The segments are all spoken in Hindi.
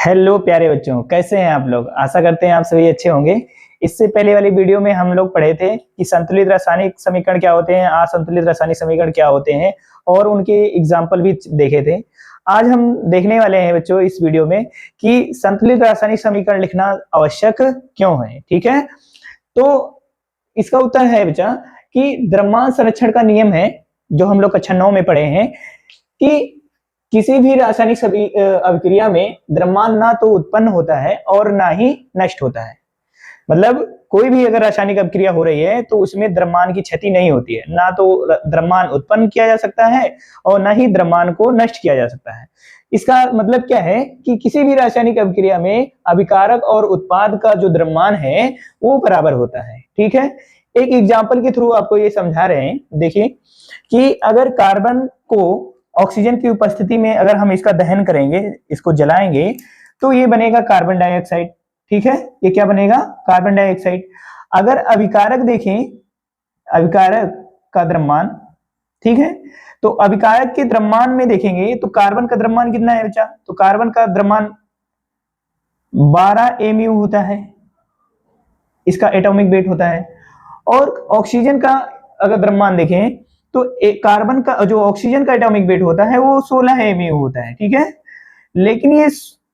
हेलो प्यारे बच्चों, कैसे हैं आप लोग। आशा करते हैं आप सभी अच्छे होंगे। इससे पहले वाली वीडियो में हम लोग पढ़े थे कि संतुलित रासायनिक समीकरण क्या होते हैं, असंतुलित रासायनिक समीकरण क्या होते हैं और उनके एग्जाम्पल भी देखे थे। आज हम देखने वाले हैं बच्चों इस वीडियो में कि संतुलित रासायनिक समीकरण लिखना आवश्यक क्यों है। ठीक है, तो इसका उत्तर है बच्चा कि द्रव्यमान संरक्षण का नियम है, जो हम लोग कक्षा 9 में पढ़े हैं कि किसी भी रासायनिक अभिक्रिया में द्रव्यमान ना तो उत्पन्न होता है और ना ही नष्ट होता है। मतलब कोई भी अगर रासायनिक अभिक्रिया हो रही है तो उसमें द्रव्यमान की क्षति नहीं होती है, ना तो द्रव्यमान उत्पन्न किया जा सकता है और ना ही द्रव्यमान को नष्ट किया जा सकता है। इसका मतलब क्या है कि किसी भी रासायनिक अभिक्रिया में अभिकारक और उत्पाद का जो द्रव्यमान है वो बराबर होता है। ठीक है, एक एग्जाम्पल के थ्रू आपको ये समझा रहे हैं। देखिए कि अगर कार्बन को ऑक्सीजन की उपस्थिति में अगर हम इसका दहन करेंगे, इसको जलाएंगे, तो ये बनेगा कार्बन डाइऑक्साइड। ठीक है, ये क्या बनेगा? Carbon dioxide. अगर अभिकारक देखें, अभिकारक का द्रव्यमान, ठीक है, तो अभिकारक के द्रव्यमान में देखेंगे तो कार्बन का द्रव्यमान कितना है बच्चा? तो कार्बन का द्रव्यमान 12 mu होता है, इसका एटॉमिक वेट होता है। और ऑक्सीजन का अगर द्रव्यमान देखें तो कार्बन का जो ऑक्सीजन का एटॉमिक वेट होता है वो 16 mu होता है। ठीक है, लेकिन ये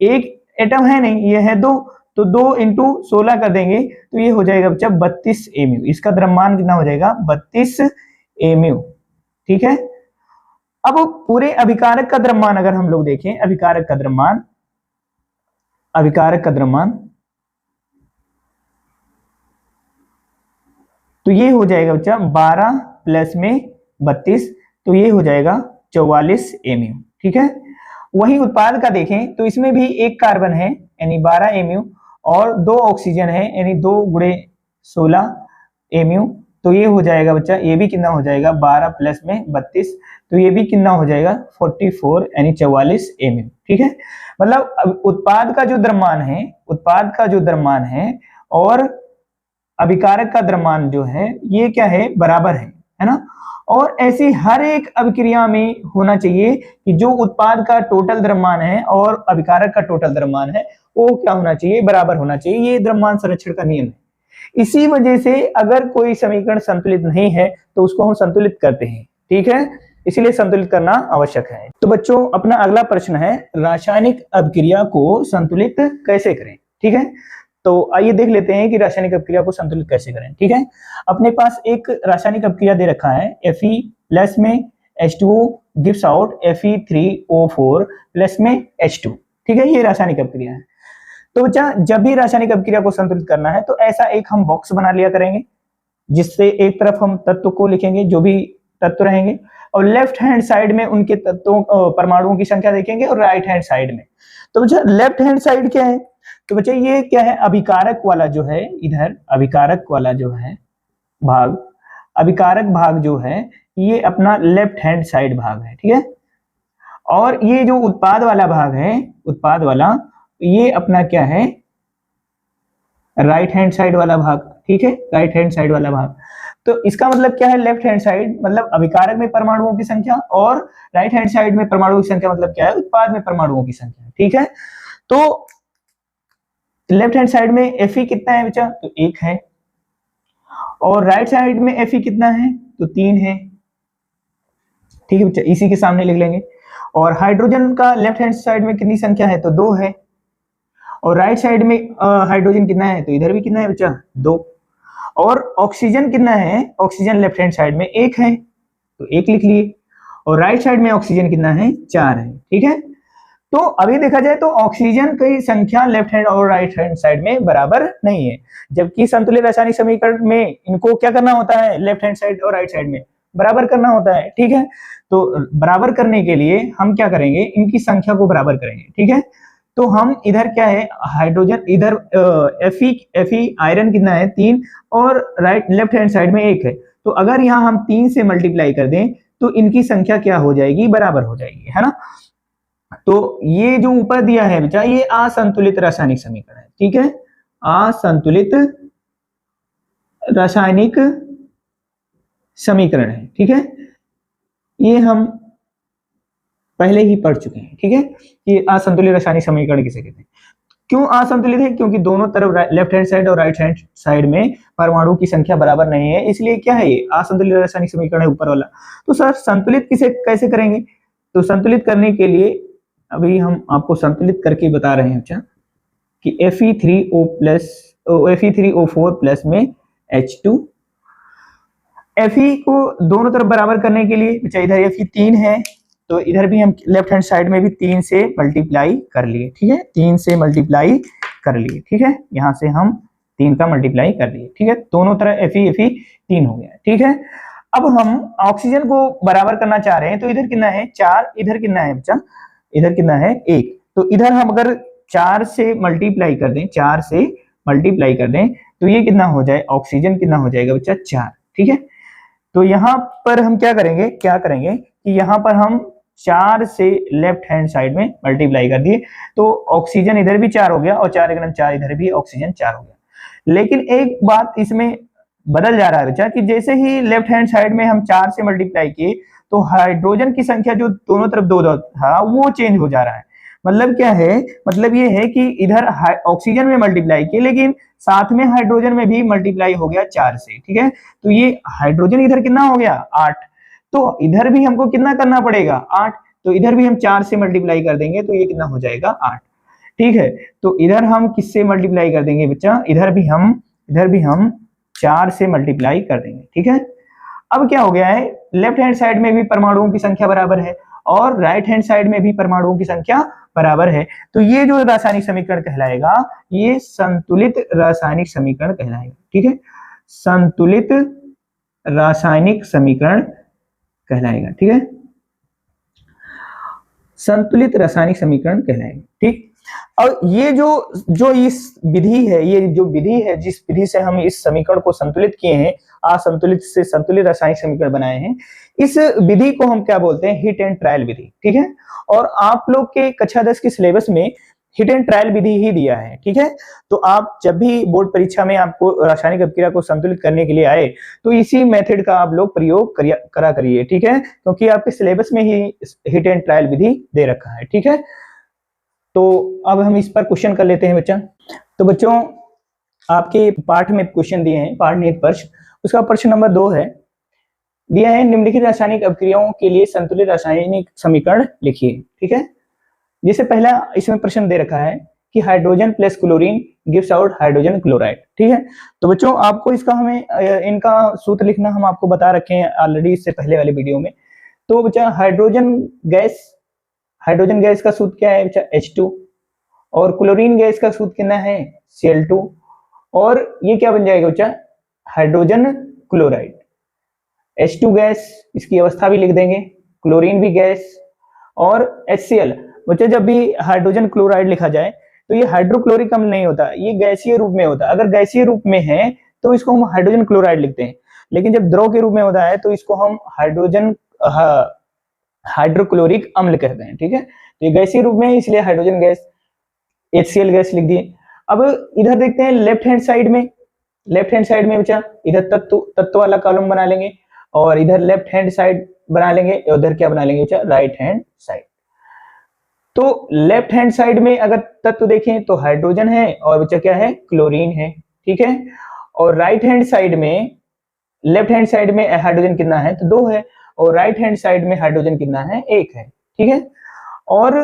एक एटम है नहीं, ये है दो, तो 2 इंटू 16 कर देंगे तो ये हो जाएगा बच्चा 32 mu। इसका द्रव्यमान कितना हो जाएगा? 32 mu। ठीक है, अब पूरे अभिकारक का द्रव्यमान अगर हम लोग देखें, अभिकारक का द्रव्यमान, अभिकारक का द्रव्यमान तो ये हो जाएगा बच्चा 12 प्लस में 32, तो ये हो जाएगा 44 mu। ठीक है, वही उत्पाद का देखें तो इसमें भी एक कार्बन है यानी 12 mu और 2 ऑक्सीजन है यानी 2 गुणे 16 mu। तो ये हो जाएगा बच्चा, ये भी कितना हो जाएगा? 12 प्लस में 32, तो ये भी कितना हो जाएगा? 44 यानी 44 mu। ठीक है, मतलब उत्पाद का जो द्रव्यमान है, उत्पाद का जो द्रव्यमान है और अभिकारक का द्रव्यमान जो है ये क्या है? बराबर है ना। और ऐसी हर एक अभिक्रिया में होना चाहिए कि जो उत्पाद का टोटल द्रव्यमान है और अभिकारक का टोटल द्रव्यमान है वो क्या होना चाहिए? बराबर होना चाहिए। ये द्रव्यमान संरक्षण का नियम है। इसी वजह से अगर कोई समीकरण संतुलित नहीं है तो उसको हम संतुलित करते हैं। ठीक है, इसीलिए संतुलित करना आवश्यक है। तो बच्चों, अपना अगला प्रश्न है रासायनिक अभिक्रिया को संतुलित कैसे करें। ठीक है, तो आइए देख लेते हैं कि रासायनिक अभिक्रिया को संतुलित कैसे करें। ठीक है, अपने पास एक रासायनिक अभिक्रिया दे रखा है, Fe प्लस में H2O gives out Fe3O4 plus में H2। ठीक है, ये रासायनिक अभिक्रिया है। तो बच्चा, जब भी रासायनिक अभिक्रिया को संतुलित करना है तो ऐसा एक हम बॉक्स बना लिया करेंगे, जिससे एक तरफ हम तत्व को लिखेंगे, जो भी तत्व रहेंगे, और लेफ्ट हैंड साइड में उनके तत्वों परमाणुओं की संख्या देखेंगे और राइट हैंड साइड में। तो बच्चा लेफ्ट हैंड साइड क्या है? तो बच्चा ये क्या है? अभिकारक वाला जो है, इधर अभिकारक वाला जो है भाग, अभिकारक भाग जो है ये अपना लेफ्ट हैंड साइड भाग है। ठीक है, और ये जो उत्पाद वाला भाग है, उत्पाद वाला, ये अपना क्या है? राइट हैंड साइड वाला भाग। ठीक है, राइट हैंड साइड वाला भाग। तो इसका मतलब क्या है? लेफ्ट हैंड साइड मतलब अभिकारक में परमाणुओं की संख्या और राइट हैंड साइड में परमाणुओं की संख्या मतलब क्या है? उत्पाद में परमाणुओं की संख्या। ठीक है, तो लेफ्ट हैंड साइड में Fe कितना है बच्चा? तो 1 है, और राइट साइड में Fe कितना है? तो 3 है। ठीक है बच्चा, इसी के सामने लिख लेंगे। और हाइड्रोजन का लेफ्ट हैंड साइड में कितनी संख्या है? तो 2 है, और राइट साइड में हाइड्रोजन कितना है? तो इधर भी कितना है बच्चा? 2। और ऑक्सीजन कितना है? ऑक्सीजन लेफ्ट हैंड साइड में 1 है, तो 1 लिख लिए, और राइट साइड में ऑक्सीजन कितना है? 4 है। ठीक है, तो अभी देखा जाए तो ऑक्सीजन की संख्या लेफ्ट हैंड और राइट हैंड साइड में बराबर नहीं है, जबकि संतुलित रासायनिक समीकरण में इनको क्या करना होता है? लेफ्ट हैंड साइड और राइट साइड में बराबर करना होता है। ठीक है, तो बराबर करने के लिए हम क्या करेंगे? इनकी संख्या को बराबर करेंगे। ठीक है, तो हम इधर क्या है? हाइड्रोजन, इधर Fe आयरन कितना है? 3, और राइट लेफ्ट हैंड साइड में 1 है। तो अगर यहाँ हम 3 से मल्टीप्लाई कर दें तो इनकी संख्या क्या हो जाएगी? बराबर हो जाएगी, है ना। तो ये जो ऊपर दिया है बच्चा, ये असंतुलित रासायनिक समीकरण है। ठीक है, असंतुलित रासायनिक समीकरण है। ठीक है, ये हम पहले ही पढ़ चुके हैं, ठीक है, कि असंतुलित रासायनिक समीकरण किसे कहते हैं। क्यों असंतुलित है? क्योंकि दोनों तरफ लेफ्ट हैंड साइड और राइट हैंड साइड में परमाणु की संख्या बराबर नहीं है, इसलिए क्या है ये असंतुलित रासायनिक समीकरण है ऊपर वाला। तो सर संतुलित किसे कैसे करेंगे? तो संतुलित करने के लिए अभी हम आपको संतुलित करके बता रहे हैं बच्चा कि Fe3O प्लस में H2। Fe को दोनों तरफ बराबर करने के लिए बच्चा इधर Fe 3 है, तो इधर भी हम लेफ्ट हैंड साइड में भी 3 से मल्टीप्लाई कर लिए, ठीक है, 3 से मल्टीप्लाई कर लिए, ठीक है, यहां से हम 3 का मल्टीप्लाई कर लिए, ठीक है, दोनों तरफ Fe 3 हो गया, ठीक है। अब हम ऑक्सीजन को बराबर करना चाह रहे हैं, तो इधर कितना है 4, इधर कितना है बच्चा, इधर कितना है 1, तो इधर हम अगर 4 से मल्टीप्लाई कर दें, 4 से मल्टीप्लाई कर दें तो ये कितना हो जाए, ऑक्सीजन कितना हो जाएगा बच्चा 4, ठीक है। तो यहाँ पर हम क्या करेंगे कि यहाँ पर हम 4 से लेफ्ट हैंड साइड में मल्टीप्लाई कर दिए, तो ऑक्सीजन इधर भी 4 हो गया और 4 गुना 4 इधर भी ऑक्सीजन 4 हो गया। लेकिन एक बात इसमें बदल जा रहा है बच्चा कि जैसे ही लेफ्ट हैंड साइड में हम 4 से मल्टीप्लाई किए तो हाइड्रोजन की संख्या जो दोनों तरफ 2 था वो चेंज हो जा रहा है। मतलब क्या है, मतलब ये है कि इधर ऑक्सीजन में मल्टीप्लाई किए लेकिन साथ में हाइड्रोजन में भी मल्टीप्लाई हो गया 4 से, ठीक है। तो ये हाइड्रोजन इधर कितना हो गया 8, तो इधर भी हमको कितना करना पड़ेगा 8, तो इधर भी हम 4 से मल्टीप्लाई कर देंगे तो ये कितना हो जाएगा 8, ठीक है। तो इधर हम किससे मल्टीप्लाई कर देंगे बच्चा, इधर भी हम 4 से मल्टीप्लाई कर देंगे, ठीक है। अब क्या हो गया है, लेफ्ट हैंड साइड में भी परमाणुओं की संख्या बराबर है और राइट हैंड साइड में भी परमाणुओं की संख्या बराबर है, तो ये जो रासायनिक समीकरण कहलाएगा ये संतुलित रासायनिक समीकरण कहलाएगा, ठीक है, संतुलित रासायनिक समीकरण कहलाएगा, ठीक है, संतुलित रासायनिक समीकरण कहलाएगा, ठीक। और ये जो इस विधि है, ये जो विधि है जिस विधि से हम इस समीकरण को संतुलित किए हैं, असंतुलित से संतुलित रासायनिक समीकरण बनाए हैं, इस विधि को हम क्या बोलते हैं, हिट एंड ट्रायल विधि, ठीक है। और आप लोग के कक्षा 10 के सिलेबस में हिट एंड ट्रायल विधि ही दिया है, ठीक है। तो आप जब भी बोर्ड परीक्षा में आपको रासायनिक अभिक्रिया को संतुलित करने के लिए आए तो इसी मेथड का आप लोग प्रयोग करा करिए, ठीक है, क्योंकि आपके सिलेबस में ही हिट एंड ट्रायल विधि दे रखा है, ठीक है। तो अब हम इस पर क्वेश्चन कर लेते हैं बच्चा। तो बच्चों आपके पाठ में क्वेश्चन दिए हैं, पाठ निहित प्रश्न, उसका प्रश्न नंबर 2 है, दिया है निम्नलिखित रासायनिक अभिक्रियाओं के लिए संतुलित रासायनिक समीकरण लिखिए, ठीक है। जैसे पहला इसमें प्रश्न दे रखा है कि hydrogen plus chlorine gives out hydrogen chloride, ठीक है। तो बच्चों आपको इसका इनका सूत्र लिखना हम आपको बता रखे हैं ऑलरेडी इससे पहले वाले वीडियो में। तो बच्चा हाइड्रोजन गैस का सूत्र क्या है बच्चा H2, और क्लोरीन गैस का सूत्र कितना है Cl2, और ये क्या बन जाएगा बच्चा हाइड्रोजन क्लोराइड। H2 गैस, इसकी अवस्था भी लिख देंगे, क्लोरीन भी गैस, और HCl। बच्चा जब भी हाइड्रोजन क्लोराइड लिखा जाए तो ये हाइड्रोक्लोरिक अम्ल नहीं होता, ये गैसीय रूप में होता है। अगर गैसीय रूप में है तो इसको हम हाइड्रोजन क्लोराइड लिखते हैं, लेकिन जब द्रव के रूप में होता है तो इसको हम हाइड्रोक्लोरिक अम्ल कहते हैं, ठीक है। तो ये गैसीय रूप में है इसलिए हाइड्रोजन गैस, HCl गैस लिख दिए। अब इधर देखते हैं लेफ्ट हैंड साइड में बच्चा इधर तत्व वाला कॉलम बना लेंगे और इधर लेफ्ट हैंड साइड बना लेंगे, उधर क्या बना लेंगे बच्चा राइट हैंड साइड। तो लेफ्ट हैंड साइड में अगर तत्व देखें तो हाइड्रोजन है और बच्चा क्या है क्लोरीन है, ठीक है। और राइट हैंड साइड में, लेफ्ट हैंड साइड में हाइड्रोजन कितना है तो 2 है, और राइट हैंड साइड में हाइड्रोजन कितना है 1 है, ठीक है। और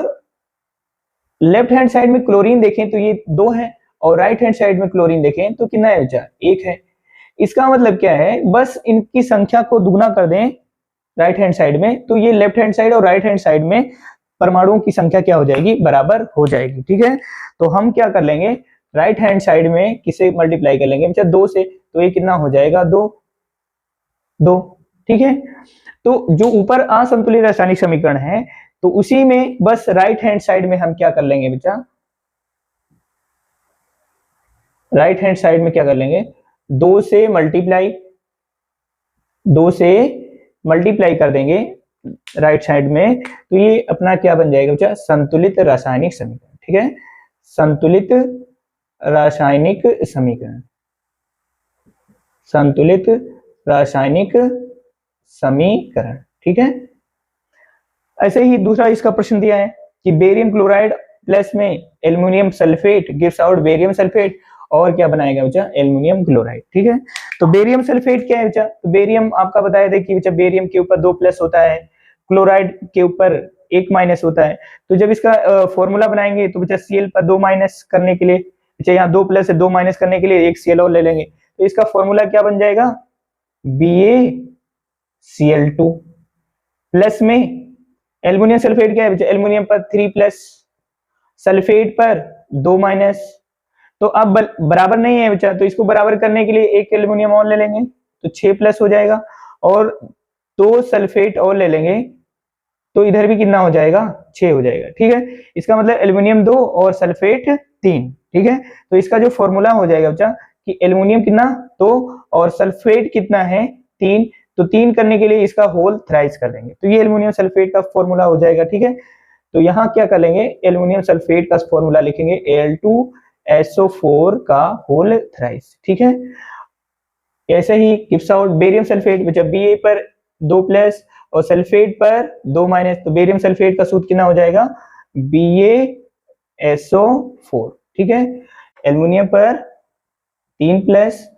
लेफ्ट हैंड साइड में क्लोरीन देखें तो ये 2 है, और राइट हैंड साइड में क्लोरीन देखें तो कितना है बच्चा 1 है। इसका मतलब क्या है, बस इनकी संख्या को दुगना कर दें राइट हैंड साइड में, तो ये लेफ्ट हैंड साइड और राइट हैंड साइड में परमाणुओं की संख्या क्या हो जाएगी बराबर हो जाएगी, ठीक है। तो हम क्या कर लेंगे, राइट हैंड साइड में किसे मल्टीप्लाई कर लेंगे बच्चा 2 से, तो ये कितना हो जाएगा 2, ठीक है। तो जो ऊपर असंतुलित रासायनिक समीकरण है तो उसी में बस राइट हैंड साइड में हम क्या कर लेंगे बच्चा, राइट हैंड साइड में क्या कर लेंगे 2 से मल्टीप्लाई कर देंगे राइट साइड में, तो ये अपना क्या बन जाएगा बच्चा संतुलित रासायनिक समीकरण, ठीक है, संतुलित रासायनिक समीकरण, संतुलित रासायनिक समीकरण, ठीक है। ऐसे ही दूसरा इसका प्रश्न दिया है कि बेरियम क्लोराइड प्लस में aluminium sulphate gives out barium sulphate, और क्या बनाएगा बच्चा, एल्युमिनियम क्लोराइड। ठीक है, तो बेरियम सल्फेट क्या है बच्चा, तो बेरियम आपका बताया था कि बच्चा बेरियम के ऊपर 2 प्लस होता है, क्लोराइड के ऊपर 1 माइनस होता है। तो जब इसका फॉर्मूला बनाएंगे तो बच्चा Cl पर 2 माइनस करने के लिए, बच्चा यहाँ 2 प्लस है, 2 माइनस करने के लिए एक Cl और ले लेंगे, तो इसका फॉर्मूला क्या बन जाएगा, BaCl2 प्लस में एल्युमिनियम सल्फेट क्या है बच्चा, एल्युमिनियम पर 3 प्लस, सल्फेट पर 2 माइनस। तो अब बराबर नहीं है बच्चा, तो इसको बराबर करने के लिए एक एल्युमिनियम और ले लेंगे तो 6 प्लस हो जाएगा, और 2 सल्फेट और ले लेंगे तो इधर भी कितना हो जाएगा, 6 हो जाएगा। ठीक है, इसका मतलब एल्युमिनियम 2 और सल्फेट 3। ठीक है, तो इसका जो फॉर्मूला हो जाएगा बच्चा कि एल्युमिनियम कितना 2 और सल्फेट कितना है 3, तो 3 करने के लिए इसका होल थ्राइस कर देंगे, तो ये एल्युमिनियम सल्फेट का फॉर्मूला हो जाएगा। ठीक है, तो यहाँ क्या कर लेंगे, एल्युमिनियम सल्फेट का फॉर्मूला लिखेंगे Al2SO4 का होल थ्राइस। ठीक है, ऐसे he gives out barium sulphate, बच्चा Ba पर 2 प्लस और सल्फेट पर 2 माइनस, तो बेरियम सल्फेट का सूत्र कितना हो जाएगा, BaSO4। ठीक है, एल्युमिनियम पर 3 प्लस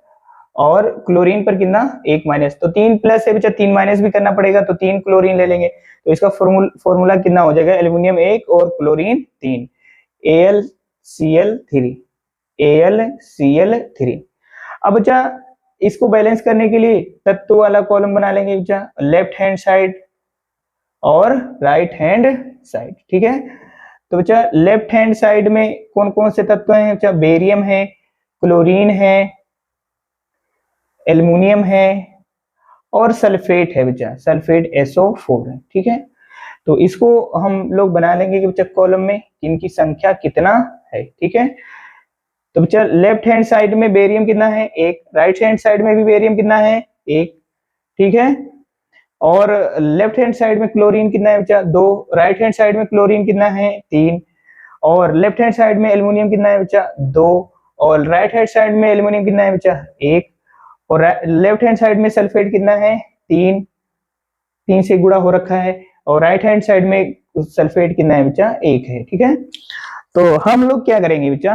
और क्लोरीन पर कितना 1 माइनस, तो 3 प्लस है बच्चा 3 माइनस भी करना पड़ेगा, तो 3 क्लोरीन ले लेंगे, तो इसका फॉर्मूला कितना हो जाएगा, एल्युमिनियम 1 और क्लोरीन 3, AlCl3। अब बच्चा इसको बैलेंस करने के लिए तत्व वाला कॉलम बना लेंगे बच्चा, लेफ्ट हैंड साइड और राइट हैंड साइड। ठीक है, तो बच्चा लेफ्ट हैंड साइड में कौन कौन से तत्व हैं बच्चा, बेरियम है, क्लोरीन है, एल्युमिनियम है और सल्फेट है बच्चा, सल्फेट SO4 है। ठीक है, तो इसको हम लोग बना लेंगे कि बच्चा कॉलम में इनकी संख्या कितना है। ठीक है, तो बच्चा लेफ्ट हैंड साइड में बेरियम कितना है 1, राइट हैंड साइड में भी बेरियम कितना है 1। ठीक है, और लेफ्ट हैंड साइड में क्लोरीन कितना है बच्चा 2, राइट हैंड साइड में क्लोरीन कितना है 3, और लेफ्ट हैंड साइड में एल्युमिनियम कितना है बच्चा 2, और राइट हैंड साइड में एल्युमिनियम कितना है बच्चा 1, और लेफ्ट हैंड साइड में सल्फेट कितना है 3 से गुणा हो रखा है, और राइट हैंड साइड में सल्फेट कितना है बच्चा 1 है। ठीक है, तो हम लोग क्या करेंगे बच्चा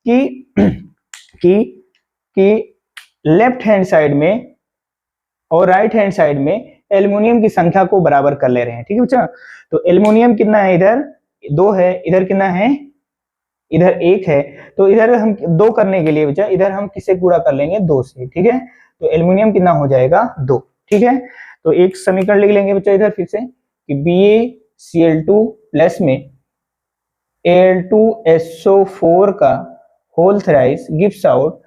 कि लेफ्ट हैंड साइड में और राइट हैंड साइड में एल्युमिनियम की संख्या को बराबर कर ले रहे हैं। ठीक है बच्चा, तो एल्युमिनियम कितना है, इधर 2 है, इधर कितना है, इधर 1 है, तो इधर हम 2 करने के लिए बच्चा इधर हम किससे गुणा कर लेंगे 2 से। ठीक है, तो एल्युमिनियम कितना हो जाएगा 2। ठीक है, तो एक समीकरण लिख लेंगे बच्चा इधर फिर से कि BaCl2 प्लस में Al2SO4 का whole thrice gives out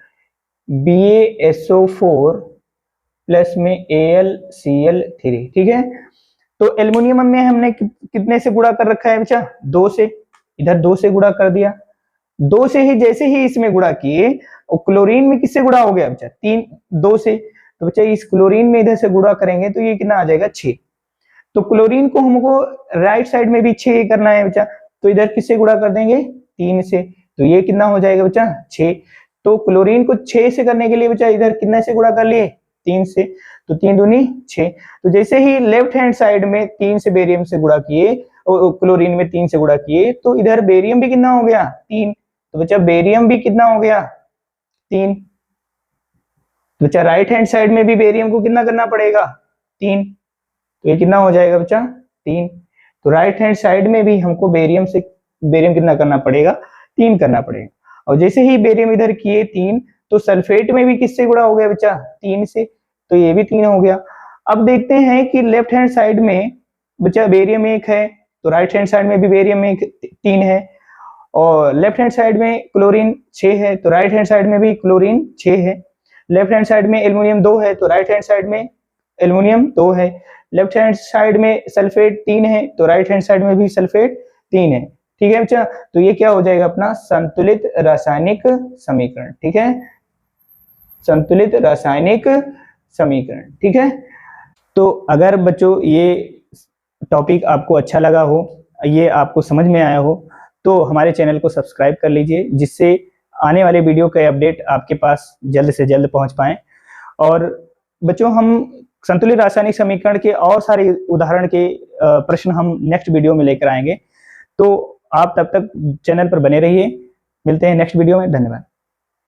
BaSO4 plus में AlCl3। ठीक है, तो एल्युमिनियम में हमने कितने से गुणा कर रखा है बच्चा 2 से, इधर 2 से गुणा कर दिया, 2 से ही जैसे ही इसमें गुणा किए, और क्लोरीन में किससे गुणा हो गया बच्चा 2 से, तो बच्चा इस क्लोरीन में इधर से गुणा करेंगे तो ये कितना आ जाएगा 6। तो क्लोरीन को हमको राइट साइड में भी 6 करना है बच्चा, तो इधर किससे गुणा कर देंगे 3 से, तो ये कितना हो जाएगा बच्चा 6। तो क्लोरीन को 6 से करने के लिए बच्चा इधर कितने से गुणा कर लिए 3 से, तो 3 दूनी 6। तो जैसे ही लेफ्ट हैंड साइड में 3 से बेरियम से गुणा किए और क्लोरीन में 3 से गुणा किए, तो इधर बेरियम भी कितना हो गया 3, तो बच्चा बेरियम भी कितना हो गया 3। तो बच्चा राइट हैंड साइड में भी बेरियम को कितना करना पड़ेगा 3, तो ये कितना हो जाएगा बच्चा 3। तो राइट हैंड साइड में भी हमको बेरियम कितना करना पड़ेगा 3 करना पड़ेगा, और जैसे ही बेरियम इधर किए 3, तो सल्फेट में भी किससे गुणा हो गया बच्चा 3 से, तो ये भी 3 हो गया। अब देखते हैं कि लेफ्ट हैंड साइड में बच्चा बेरियम 1 है, तो राइट हैंड साइड में भी बेरियम 3 है, और लेफ्ट हैंड साइड में क्लोरीन 6 है, तो राइट हैंड साइड में भी क्लोरीन 6 है। लेफ्ट हैंड साइड में एल्युमिनियम 2 है, तो राइट हैंड साइड में एल्युमिनियम 2 है। लेफ्ट हैंड साइड में सल्फेट 3 है, तो राइट हैंड साइड में भी सल्फेट 3 है। ठीक है बच्चा, तो ये क्या हो जाएगा अपना संतुलित रासायनिक समीकरण। ठीक है, संतुलित रासायनिक समीकरण। ठीक है, तो अगर बच्चों ये टॉपिक आपको अच्छा लगा हो, ये आपको समझ में आया हो, तो हमारे चैनल को सब्सक्राइब कर लीजिए, जिससे आने वाले वीडियो के अपडेट आपके पास जल्द से जल्द पहुंच पाएं। और बच्चों हम संतुलित रासायनिक समीकरण के और सारे उदाहरण के प्रश्न हम नेक्स्ट वीडियो में लेकर आएंगे। तो आप तब तक चैनल पर बने रहिए। मिलते हैं नेक्स्ट वीडियो में। धन्यवाद।